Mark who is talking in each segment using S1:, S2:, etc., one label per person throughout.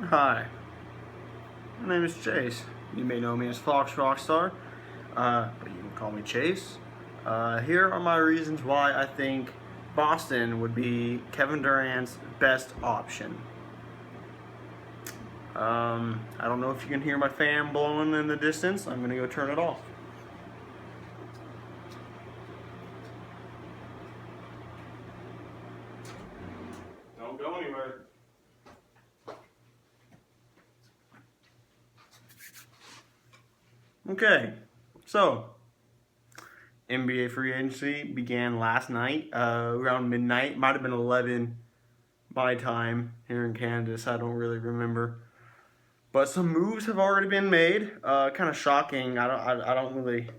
S1: Hi, my name is Chase. You may know me as Fox Rockstar, but you can call me Chase. Here are my reasons why I think Boston would be Kevin Durant's best option. I don't know if you can hear my fan blowing in the distance. I'm going to go turn it off. Don't go anywhere. Okay, so NBA free agency began last night around midnight. Might have been 11 my time here in Kansas. I don't really remember. But some moves have already been made. Kind of shocking. I didn't really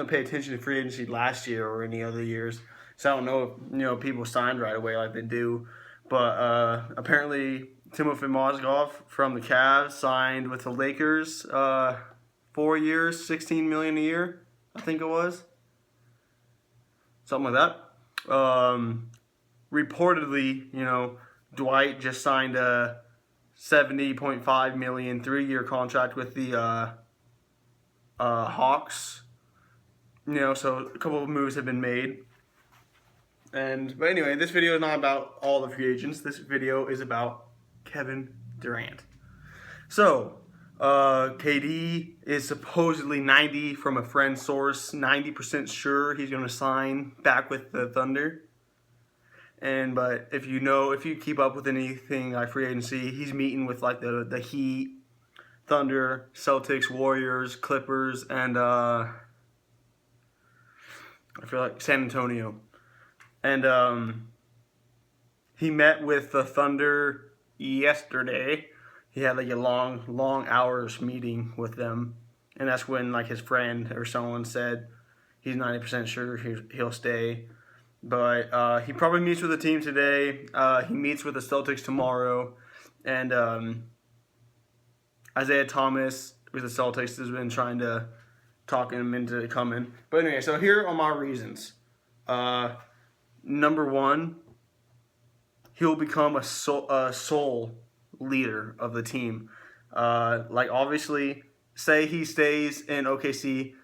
S1: pay attention to free agency last year or any other years, so I don't know if people signed right away like they do. But apparently, Timofey Mozgov from the Cavs signed with the Lakers. 4 years, $16 million a year, I think it was, something like that. Reportedly, Dwight just signed a $70.5 million 3-year contract with the Hawks. So a couple of moves have been made. But anyway, this video is not about all the free agents. This video is about Kevin Durant. So, KD is supposedly 90 from a friend source, 90% sure he's going to sign back with the Thunder. But if you keep up with anything like free agency, he's meeting with like the Heat, Thunder, Celtics, Warriors, Clippers, and I feel like San Antonio. And he met with the Thunder yesterday. He had like a long hours meeting with them, and that's when like his friend or someone said he's 90% sure he'll stay. But he probably meets with the team today. He meets with the Celtics tomorrow, and Isaiah Thomas with the Celtics has been trying to talk him into coming. But anyway, so here are my reasons. Number one, he'll become a sole leader of the team. Obviously, say he stays in OKC,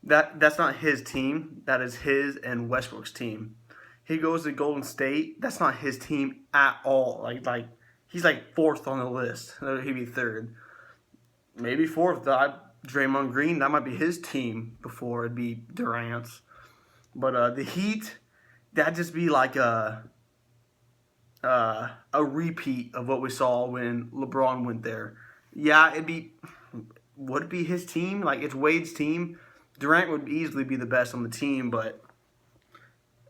S1: that's not his team. That is his and Westbrook's team. He goes to Golden State, that's not his team at all. Like he's like fourth on the list. He'd be third, maybe fourth. Draymond Green, that might be his team before it'd be Durant's. But the Heat, that'd just be like a repeat of what we saw when LeBron went there. Yeah, would it be his team? Like, it's Wade's team. Durant would easily be the best on the team, but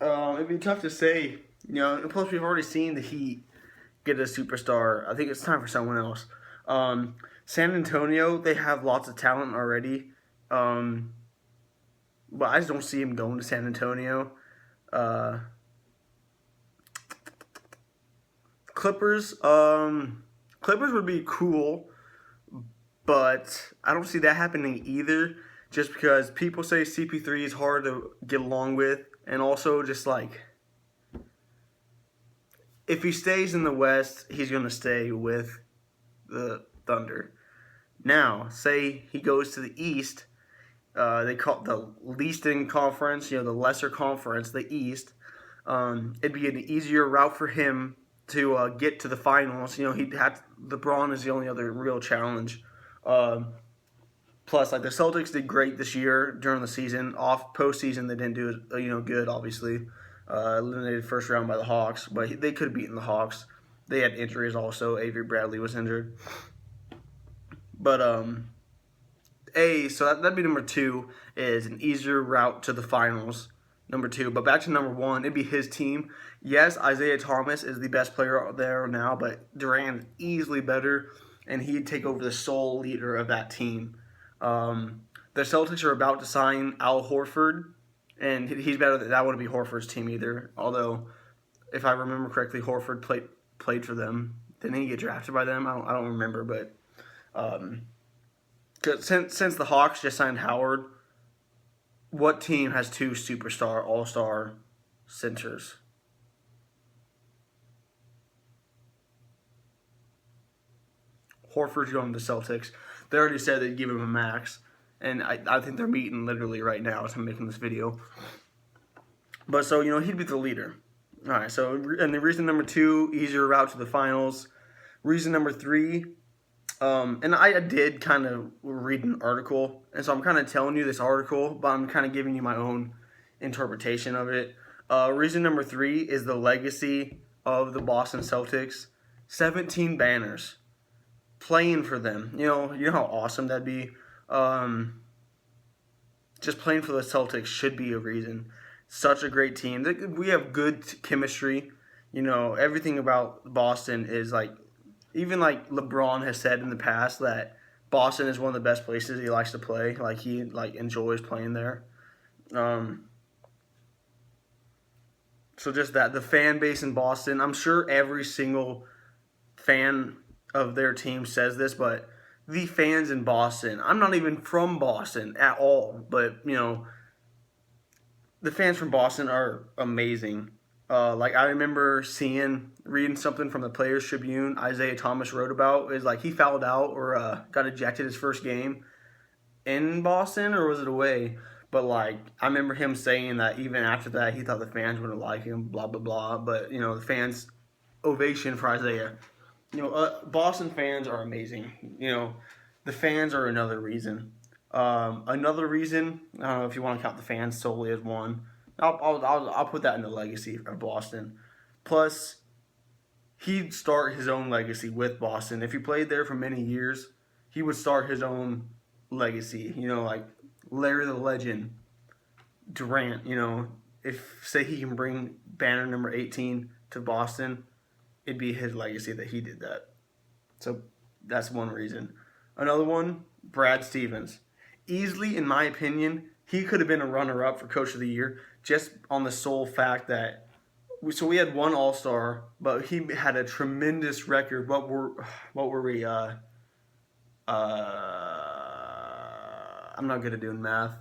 S1: it'd be tough to say. Plus we've already seen the Heat get a superstar. I think it's time for someone else. San Antonio, they have lots of talent already, but I just don't see him going to San Antonio. Clippers would be cool, but I don't see that happening either, just because people say CP3 is hard to get along with, and also just like, if he stays in the West, he's going to stay with the Thunder. Now, say he goes to the East, they call it the Leaston Conference, the lesser conference, the East. It'd be an easier route for him to get to the finals. LeBron is the only other real challenge. Plus, like, the Celtics did great this year during the season. Off postseason, they didn't do good, obviously. Eliminated first round by the Hawks, but they could have beaten the Hawks. They had injuries also. Avery Bradley was injured. But so that'd be number two, is an easier route to the finals. Number two. But back to number one, it'd be his team. Yes, Isaiah Thomas is the best player out there now, but Durant is easily better, and he'd take over the sole leader of that team. The Celtics are about to sign Al Horford, and he's better. That wouldn't be Horford's team either. Although, if I remember correctly, Horford played for them. Didn't he get drafted by them? I don't remember, but since the Hawks just signed Howard, what team has two superstar, all-star centers? Horford's going to the Celtics. They already said they'd give him a max, and I think they're meeting literally right now as I'm making this video. But so, he'd be the leader. All right, so, and the reason number 2, easier route to the finals. Reason number 3, and I did kind of read an article, and so I'm kind of telling you this article, but I'm kind of giving you my own interpretation of it. Reason number 3 is the legacy of the Boston Celtics. 17 banners playing for them. You know how awesome that'd be. Just playing for the Celtics should be a reason. Such a great team. We have good chemistry. Everything about Boston is like, even like LeBron has said in the past that Boston is one of the best places he likes to play. Like he enjoys playing there. So just that, the fan base in Boston, I'm sure every single fan of their team says this, but the fans in Boston, I'm not even from Boston at all, but, the fans from Boston are amazing. I remember reading something from the Players Tribune Isaiah Thomas wrote about, is like he fouled out or got ejected his first game in Boston, or was it away? But, I remember him saying that even after that, he thought the fans wouldn't like him, blah, blah, blah. But, the fans, ovation for Isaiah. Boston fans are amazing. The fans are another reason. Another reason, I don't know if you want to count the fans solely as one. I'll put that in the legacy of Boston. Plus, he'd start his own legacy with Boston. If he played there for many years, he would start his own legacy. Like Larry the Legend, Durant, if, say, he can bring banner number 18 to Boston, it'd be his legacy that he did that. So that's one reason. Another one, Brad Stevens. Easily, in my opinion, he could have been a runner-up for Coach of the Year just on the sole fact that we had one All-Star, but he had a tremendous record. What were we? I'm not good at doing math.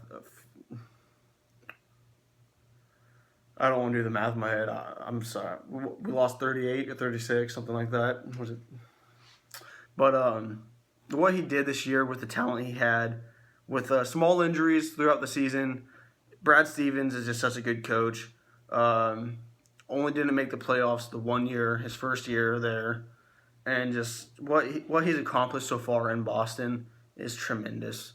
S1: I don't want to do the math in my head. I'm sorry. We lost 38 or 36, something like that. Was it? But what he did this year with the talent he had, with small injuries throughout the season, Brad Stevens is just such a good coach. Only didn't make the playoffs the 1 year, his first year there, and just what he's accomplished so far in Boston is tremendous.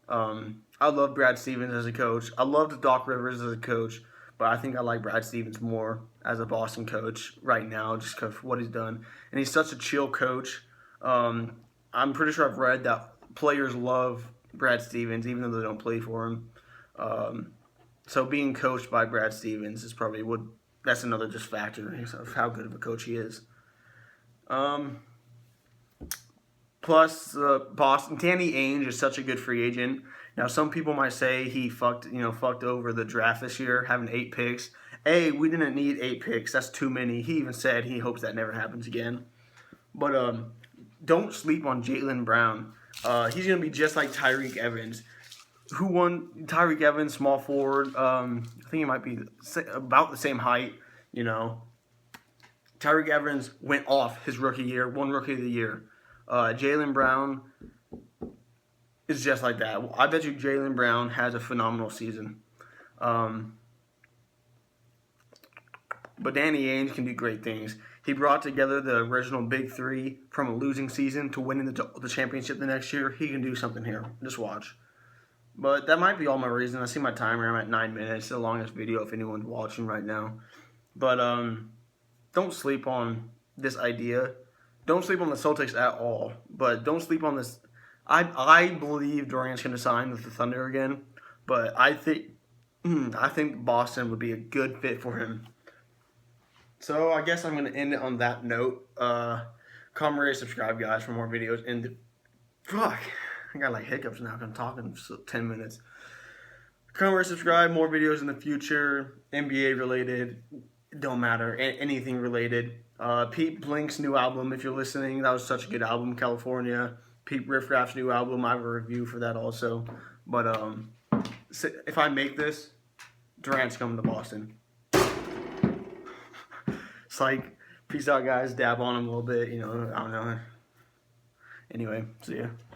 S1: I love Brad Stevens as a coach. I loved Doc Rivers as a coach, but I think I like Brad Stevens more as a Boston coach right now just because of what he's done. And he's such a chill coach. I'm pretty sure I've read that players love Brad Stevens even though they don't play for him. So being coached by Brad Stevens is probably that's another just factor of how good of a coach he is. Plus, Boston, Danny Ainge is such a good free agent. Now, some people might say he fucked over the draft this year, having 8 picks. We didn't need 8 picks. That's too many. He even said he hopes that never happens again. But don't sleep on Jaylen Brown. He's going to be just like Tyreek Evans. Who won? Tyreek Evans, small forward. I think he might be about the same height, Tyreek Evans went off his rookie year, won Rookie of the Year. Jaylen Brown is just like that. I bet you Jaylen Brown has a phenomenal season. But Danny Ainge can do great things. He brought together the original Big Three from a losing season to winning the championship the next year. He can do something here. Just watch. But that might be all my reason. I see my timer. I'm at 9 minutes. The longest video if anyone's watching right now. But don't sleep on this idea. Don't sleep on the Celtics at all. But don't sleep on this. I believe Durant's going to sign with the Thunder again. But I think Boston would be a good fit for him. So I guess I'm going to end it on that note. Comment, rate, subscribe, guys, for more videos. And fuck, I got like hiccups now because I'm talking for 10 minutes. Comment, rate, subscribe, more videos in the future. NBA related, don't matter, anything related. Pete Blink's new album, if you're listening, that was such a good album, California. Pete Riffraff's new album, I have a review for that also. But if I make this, Durant's coming to Boston. It's like, peace out, guys. Dab on him a little bit, I don't know. Anyway, see ya.